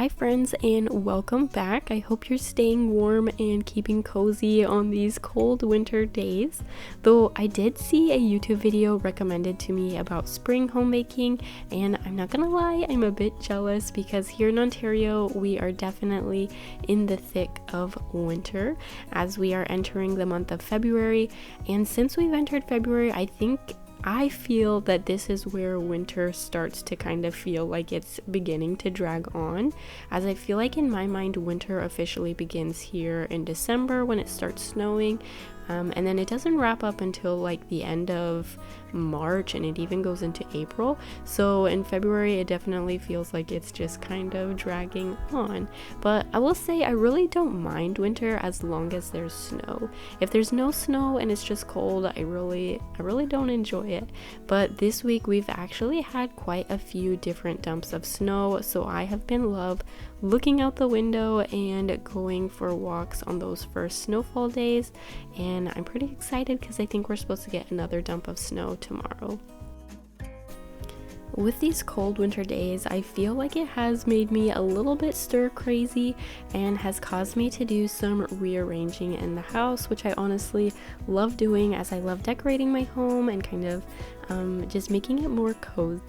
Hi friends, and welcome back. I hope you're staying warm and keeping cozy on these cold winter days. Though I did see a YouTube video recommended to me about spring homemaking, and I'm not gonna lie, I'm a bit jealous because here in Ontario we are definitely in the thick of winter as we are entering the month of February. And since we've entered February, I feel that this is where winter starts to kind of feel like it's beginning to drag on, as I feel like in my mind winter officially begins here in December when it starts snowing, and then it doesn't wrap up until like the end of March, and it even goes into April. So in February it definitely feels like it's just kind of dragging on. But I will say I really don't mind winter as long as there's snow. If there's no snow and it's just cold, I really don't enjoy it. But this week we've actually had quite a few different dumps of snow, so I have been looking out the window and going for walks on those first snowfall days, and I'm pretty excited because I think we're supposed to get another dump of snow tomorrow. With these cold winter days, I feel like it has made me a little bit stir crazy and has caused me to do some rearranging in the house, which I honestly love doing as I love decorating my home and kind of just making it more cozy.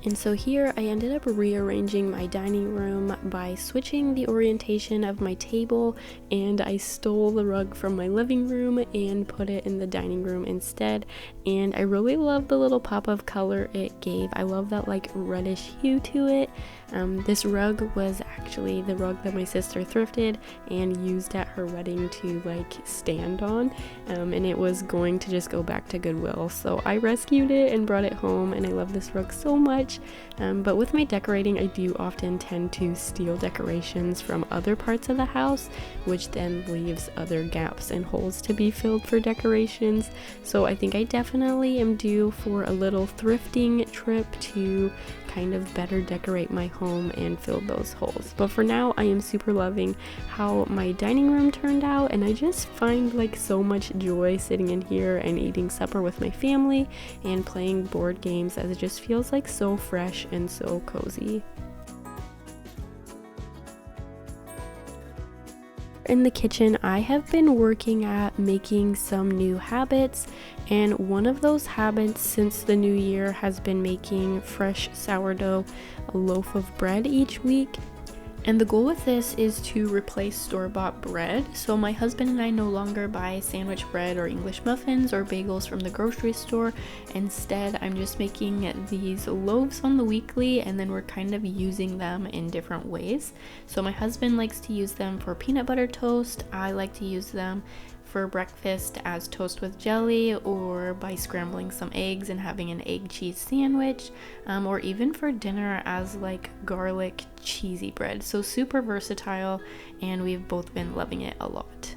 And so here I ended up rearranging my dining room by switching the orientation of my table, and I stole the rug from my living room and put it in the dining room instead. And I really love the little pop of color it gave. I love that like reddish hue to it. This rug was actually the rug that my sister thrifted and used at her wedding to like stand on, and it was going to just go back to Goodwill. So I rescued it and brought it home, and I love this rug so much. But with my decorating, I do often tend to steal decorations from other parts of the house, which then leaves other gaps and holes to be filled for decorations. So I think I definitely am due for a little thrifting trip to kind of better decorate my home and fill those holes. But for now, I am super loving how my dining room turned out, and I just find like so much joy sitting in here and eating supper with my family and playing board games, as it just feels like so fresh and so cozy. In the kitchen, I have been working at making some new habits, and one of those habits since the new year has been making fresh sourdough, a loaf of bread each week. And the goal with this is to replace store-bought bread. So my husband and I no longer buy sandwich bread or English muffins or bagels from the grocery store. Instead, I'm just making these loaves on the weekly, and then we're kind of using them in different ways. So my husband likes to use them for peanut butter toast. I like to use them for breakfast as toast with jelly, or by scrambling some eggs and having an egg cheese sandwich, or even for dinner as like garlic cheesy bread. So super versatile, and we've both been loving it a lot.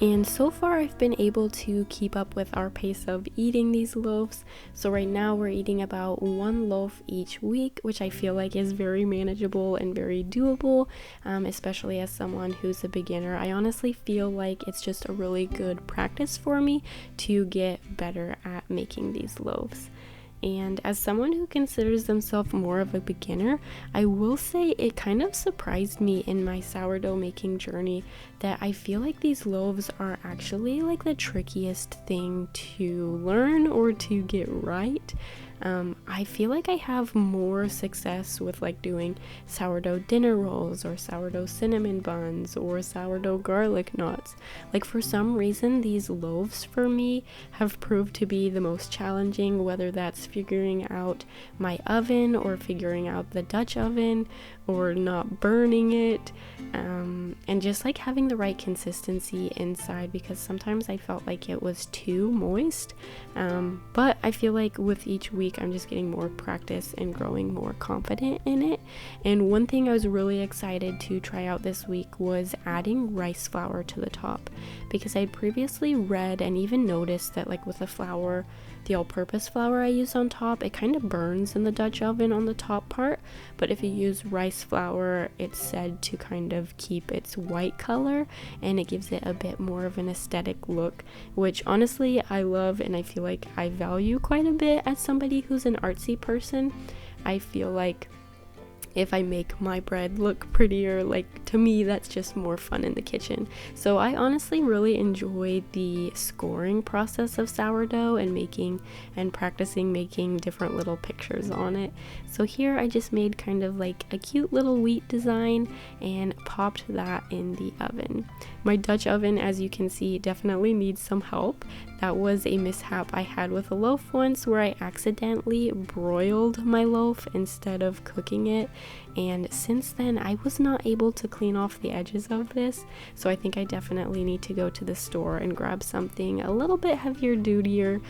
And so far I've been able to keep up with our pace of eating these loaves. So right now we're eating about one loaf each week, which I feel like is very manageable and very doable, especially as someone who's a beginner. I honestly feel like it's just a really good practice for me to get better at making these loaves. And as someone who considers themselves more of a beginner, I will say it kind of surprised me in my sourdough making journey that I feel like these loaves are actually like the trickiest thing to learn or to get right. I feel like I have more success with like doing sourdough dinner rolls or sourdough cinnamon buns or sourdough garlic knots. Like for some reason these loaves for me have proved to be the most challenging, whether that's figuring out my oven or figuring out the Dutch oven or not burning it, and just like having the right consistency inside, because sometimes I felt like it was too moist, but I feel like with each week I'm just getting more practice and growing more confident in it. And one thing I was really excited to try out this week was adding rice flour to the top, because I'd previously read and even noticed that like with the flour, the all-purpose flour I use on top, it kind of burns in the Dutch oven on the top part, but if you use rice flour, it's said to kind of keep its white color, and it gives it a bit more of an aesthetic look, which honestly I love and I feel like I value quite a bit as somebody who's an artsy person. I feel like if I make my bread look prettier, like to me that's just more fun in the kitchen. So I honestly really enjoy the scoring process of sourdough and practicing making different little pictures on it. So here I just made kind of like a cute little wheat design and popped that in the oven. My Dutch oven, as you can see, definitely needs some help. That was a mishap I had with a loaf once where I accidentally broiled my loaf instead of cooking it, and since then I was not able to clean off the edges of this, so I think I definitely need to go to the store and grab something a little bit heavier dutier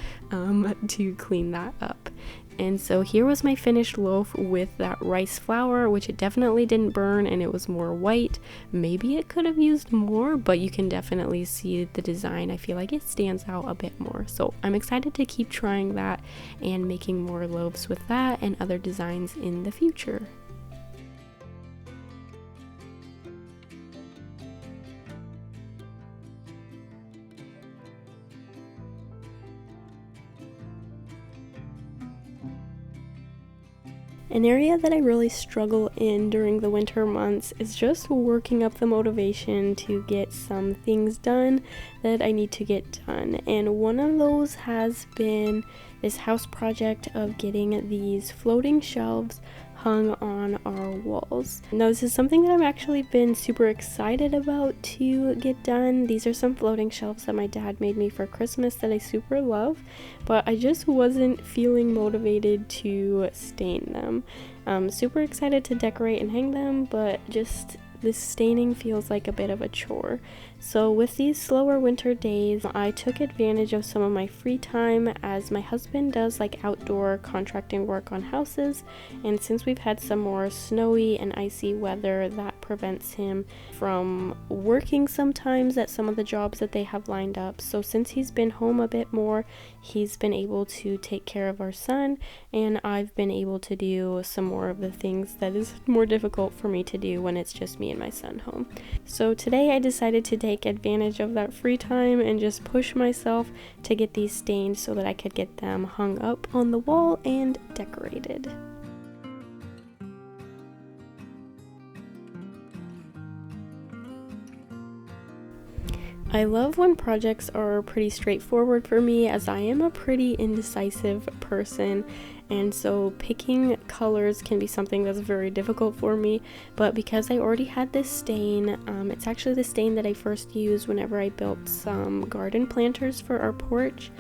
to clean that up. And so here was my finished loaf with that rice flour, which it definitely didn't burn and it was more white. Maybe it could have used more, but you can definitely see the design. I feel like it stands out a bit more. So I'm excited to keep trying that and making more loaves with that and other designs in the future. An area that I really struggle in during the winter months is just working up the motivation to get some things done that I need to get done. And one of those has been this house project of getting these floating shelves hung on our walls. Now this is something that I've actually been super excited about to get done. These are some floating shelves that my dad made me for Christmas that I super love, but I just wasn't feeling motivated to stain them. I'm super excited to decorate and hang them, but just this staining feels like a bit of a chore. So with these slower winter days, I took advantage of some of my free time as my husband does like outdoor contracting work on houses, and since we've had some more snowy and icy weather, that prevents him from working sometimes at some of the jobs that they have lined up. So since he's been home a bit more, he's been able to take care of our son, and I've been able to do some more of the things that is more difficult for me to do when it's just me and my son home. So today I decided to take advantage of that free time and just push myself to get these stained so that I could get them hung up on the wall and decorated. I love when projects are pretty straightforward for me, as I am a pretty indecisive person, and so picking colors can be something that's very difficult for me. But because I already had this stain, it's actually the stain that I first used whenever I built some garden planters for our porch,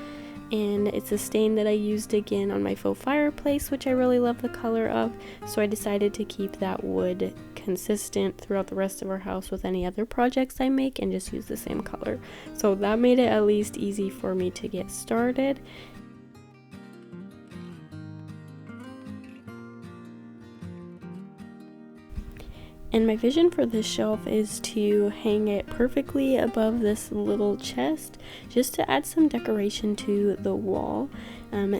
and it's a stain that I used again on my faux fireplace, which I really love the color of, so I decided to keep that wood consistent throughout the rest of our house with any other projects I make and just use the same color. So that made it at least easy for me to get started. And my vision for this shelf is to hang it perfectly above this little chest, just to add some decoration to the wall.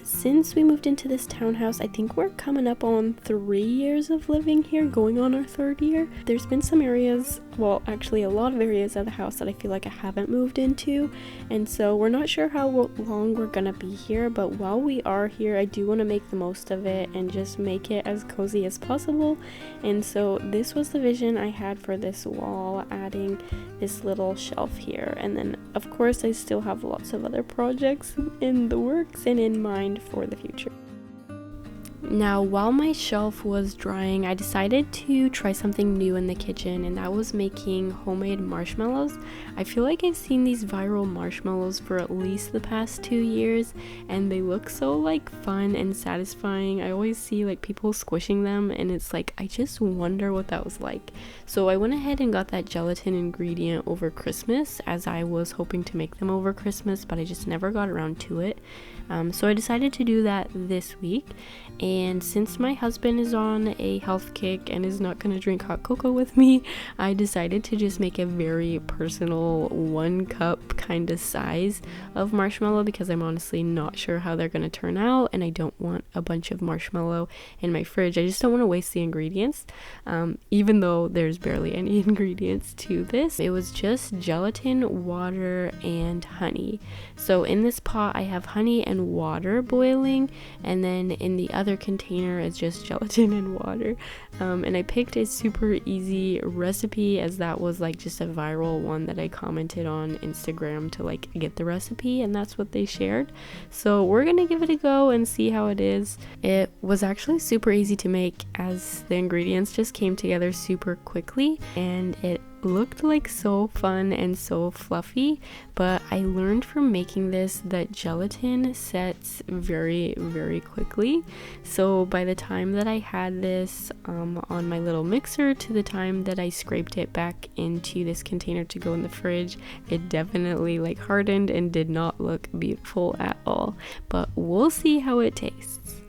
Since we moved into this townhouse, I think we're coming up on 3 years of living here, going on our 3rd year. There's been some areas, well actually a lot of areas of the house that I feel like I haven't moved into, and so we're not sure how long we're gonna be here, but while we are here I do want to make the most of it and just make it as cozy as possible. And so this was the vision I had for this wall, adding this little shelf here, and then of course I still have lots of other projects in the works and in mind for the future. Now, while my shelf was drying, I decided to try something new in the kitchen, and that was making homemade marshmallows. I feel like I've seen these viral marshmallows for at least the past 2 years, and they look so like fun and satisfying. I always see like people squishing them, and it's like, I just wonder what that was like. So I went ahead and got that gelatin ingredient over Christmas, as I was hoping to make them over Christmas, but I just never got around to it. So I decided to do that this week, and since my husband is on a health kick and is not going to drink hot cocoa with me, I decided to just make a very personal 1 cup kind of size of marshmallow, because I'm honestly not sure how they're going to turn out, and I don't want a bunch of marshmallow in my fridge. I just don't want to waste the ingredients, even though there's barely any ingredients to this. It was just gelatin, water, and honey. So in this pot I have honey and and water boiling, and then in the other container is just gelatin and water. And I picked a super easy recipe, as that was like just a viral one that I commented on Instagram to like get the recipe, and that's what they shared. So we're gonna give it a go and see how it is. It was actually super easy to make, as the ingredients just came together super quickly, and it looked like so fun and so fluffy. But I learned from making this that gelatin sets very, very quickly. So by the time that I had this on my little mixer to the time that I scraped it back into this container to go in the fridge, it definitely like hardened and did not look beautiful at all. But we'll see how it tastes.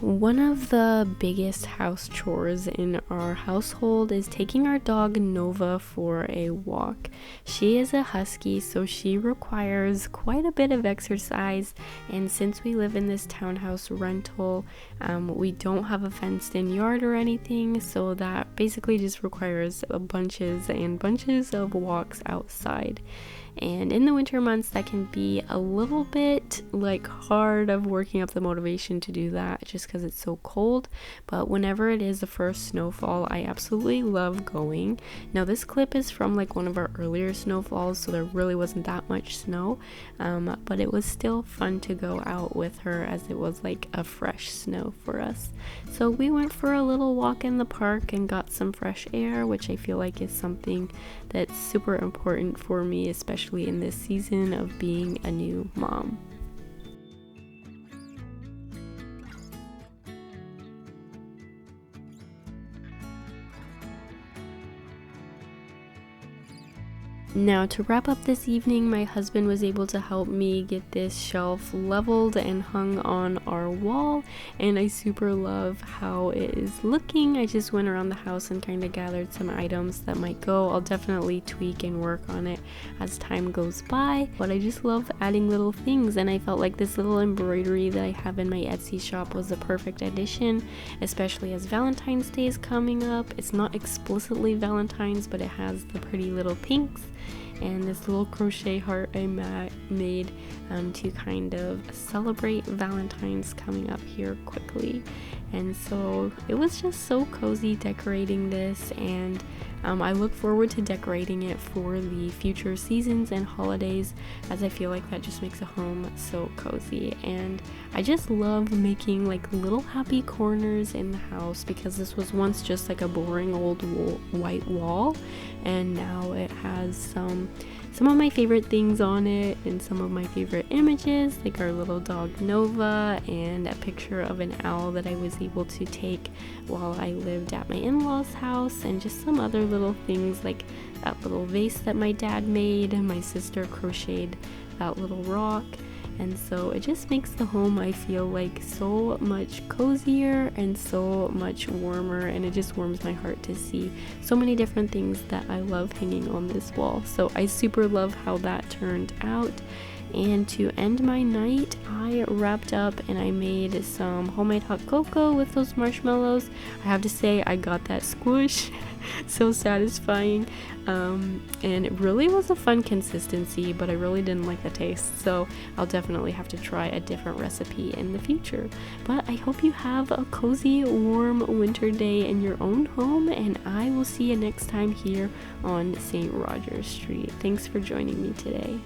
One of the biggest house chores in our household is taking our dog Nova for a walk. She is a husky, so she requires quite a bit of exercise, and since we live in this townhouse rental, we don't have a fenced in yard or anything, so that basically just requires bunches and bunches of walks outside. And in the winter months, that can be a little bit like hard of working up the motivation to do that just because it's so cold. But whenever it is the first snowfall, I absolutely love going. Now this clip is from like one of our earlier snowfalls, so there really wasn't that much snow, but it was still fun to go out with her, as it was like a fresh snow for us. So we went for a little walk in the park and got some fresh air, which I feel like is something that's super important for me, especially in this season of being a new mom. Now, to wrap up this evening, my husband was able to help me get this shelf leveled and hung on our wall, and I super love how it is looking. I just went around the house and kind of gathered some items that might go. I'll definitely tweak and work on it as time goes by, but I just love adding little things, and I felt like this little embroidery that I have in my Etsy shop was the perfect addition, especially as Valentine's Day is coming up. It's not explicitly Valentine's, but it has the pretty little pinks and this little crochet heart I made to kind of celebrate Valentine's coming up here quickly. And so it was just so cozy decorating this, and I look forward to decorating it for the future seasons and holidays, as I feel like that just makes a home so cozy. And I just love making like little happy corners in the house, because this was once just like a boring old white wall, and now it has some of my favorite things on it and some of my favorite images, like our little dog Nova and a picture of an owl that I was able to take while I lived at my in-laws' house, and just some other little things like that little vase that my dad made and my sister crocheted that little rock. And so it just makes the home, I feel like, so much cozier and so much warmer, and it just warms my heart to see so many different things that I love hanging on this wall. So I super love how that turned out. And to end my night, I wrapped up and I made some homemade hot cocoa with those marshmallows. I have to say, I got that squish. So satisfying, and it really was a fun consistency, but I really didn't like the taste, so I'll definitely have to try a different recipe in the future. But I hope you have a cozy, warm winter day in your own home, and I will see you next time here on St. Rogers Street. Thanks for joining me today.